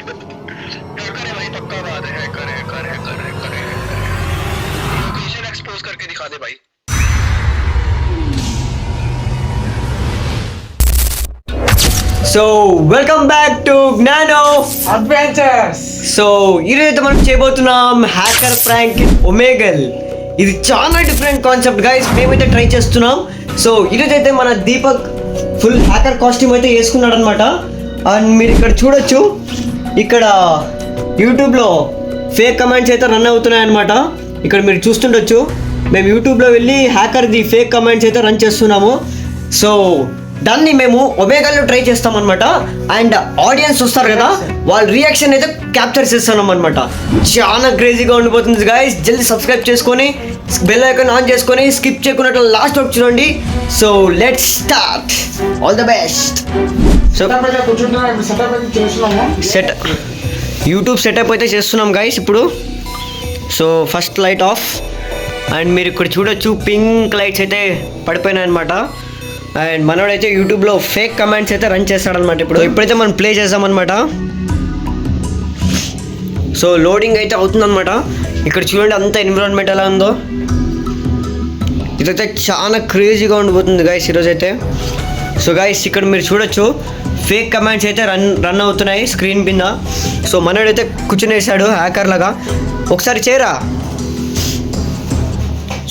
Hacker है भाई, पक्का बात है, hacker hacker hacker hacker hacker. Location expose करके दिखा दे भाई। So welcome back to Gnano adventures. So ఈరోజైతే మనం చేయబోతున్నాం హ్యాకర్ ప్రాంక్ ఒమేగల్. ఇది చాలా డిఫరెంట్ కాన్సెప్ట్ గైస్, మేమైతే ట్రై చేస్తున్నాం. సో ఈరోజైతే మన దీపక్ ఫుల్ హ్యాకర్ కాస్ట్యూమ్ అయితే వేసుకున్నాడు అనమాట. అండ్ మీరు ఇక్కడ చూడొచ్చు, ఇక్కడ యూట్యూబ్లో ఫేక్ కమెంట్స్ అయితే రన్ అవుతున్నాయి అనమాట. ఇక్కడ మీరు చూస్తుండొచ్చు, మేము యూట్యూబ్లో వెళ్ళి హ్యాకర్ది ఫేక్ కమెంట్స్ అయితే రన్ చేస్తున్నాము. సో దాన్ని మేము ఒమేగాల్లో ట్రై చేస్తాం అనమాట. అండ్ ఆడియన్స్ వస్తారు కదా, వాళ్ళ రియాక్షన్ అయితే క్యాప్చర్ చేస్తున్నాం అనమాట. చాలా క్రేజీగా ఉండిపోతుంది గైస్. జల్దీ సబ్స్క్రైబ్ చేసుకొని బెల్ ఐకాన్ ఆన్ చేసుకొని స్కిప్ చేయకున్నట్లు లాస్ట్ వరకు చూడండి. So let's start. All the best. So set YouTube setup అయితే చేస్తున్నాం గైస్ ఇప్పుడు. So first light of. And మీరు ఇక్కడ చూడొచ్చు, పింక్ లైట్స్ అయితే పడిపోయినాయి అనమాట. అండ్ మనోడైతే యూట్యూబ్లో ఫేక్ కమెంట్స్ అయితే రన్ చేస్తాడనమాట. ఇప్పుడైతే మనం ప్లే చేసామన్నమాట. సో లోడింగ్ అయితే అవుతుందన్నమాట. ఇక్కడ చూడండి అంత ఎన్విరాన్మెంట్ ఎలా ఉందో. ఇదైతే చాలా క్రేజీగా ఉండిపోతుంది గైస్ ఈరోజైతే. సో గైస్ ఇక్కడ మీరు చూడొచ్చు, ఫేక్ కమెంట్స్ అయితే రన్ అవుతున్నాయి స్క్రీన్ కింద. సో మనోడైతే కూర్చునేసాడు హ్యాకర్ లాగా. ఒకసారి చేయరా,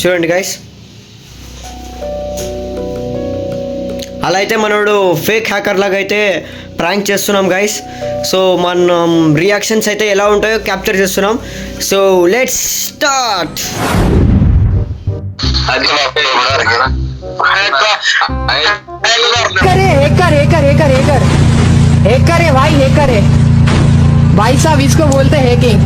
చూడండి గైస్. అలా అయితే మనోడు ఫేక్ హ్యాకర్ లాగా అయితే ప్రాంక్ చేస్తున్నాం గైస్. సో మనం రియాక్షన్స్ అయితే ఎలా ఉంటాయో క్యాప్చర్ చేస్తున్నాం. So let's start. हैकर है भाई, हैकर है भाई साहब, इसको बोलते हैं हैकिंग.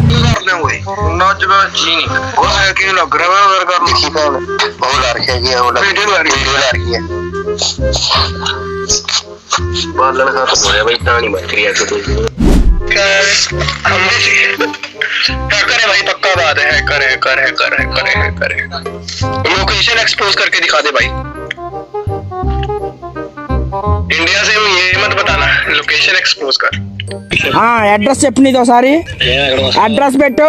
हैकर है भाई, पक्का बात है, hacker hacker hacker hacker hacker hacker. Location expose करके दिखा दे भाई। इंडिया से ये मत बताना, लोकेशन एक्सपोज कर. అడ్రస్ చెప్పు నీతో ఒకసారి. అడ్రస్ పెట్టు,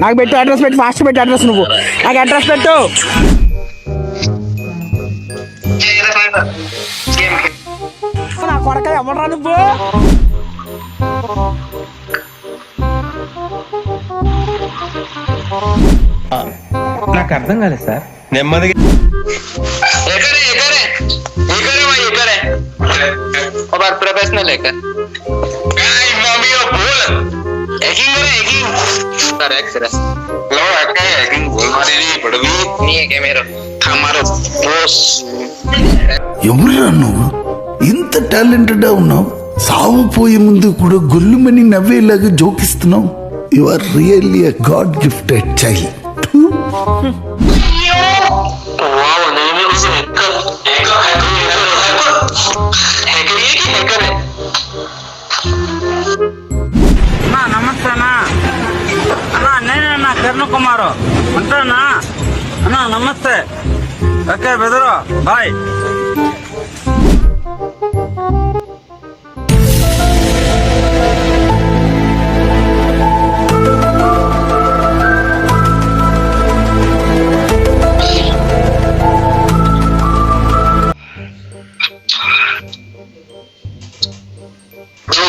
నాకు పెట్టు అడ్రస్, పెట్టు ఫాస్ట్ పెట్టు అడ్రస్. నువ్వు నాకు అడ్రస్ పెట్టు. నా కొడక ఎవడరా నువ్వు? నాకు అర్థం కాలేదు సార్. నెమ్మదిగా प्रोफेशनल हैकर मम्मी बोल हैकिंग करे, हैकिंग सर एक्स लो हैकिंग बोल मारी पड़वी नहीं है क्या मेरा हमारा बॉस. ఎవరురా నువ్వు? ఇంత టాలెంటెడ్ ఉన్నావు, సావు పోయే ముందు కూడా గొల్లుమని నవ్వేలాగా జోకిస్తున్నావు. You are really a god gifted child. నమస్తే అన్నా. అన్నా నేనన్నా కిరణ్ కుమార్ ఉంటానా అన్నా. నమస్తే. ఓకే బెదరు boy.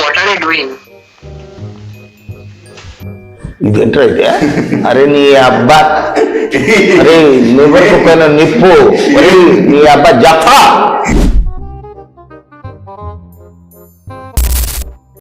What are you doing? ఇదేంట్రా అయితే? అరే నీ అబ్బా, అరే లివర్ పైన నిప్పు, అరే నీ అబ్బా జఫా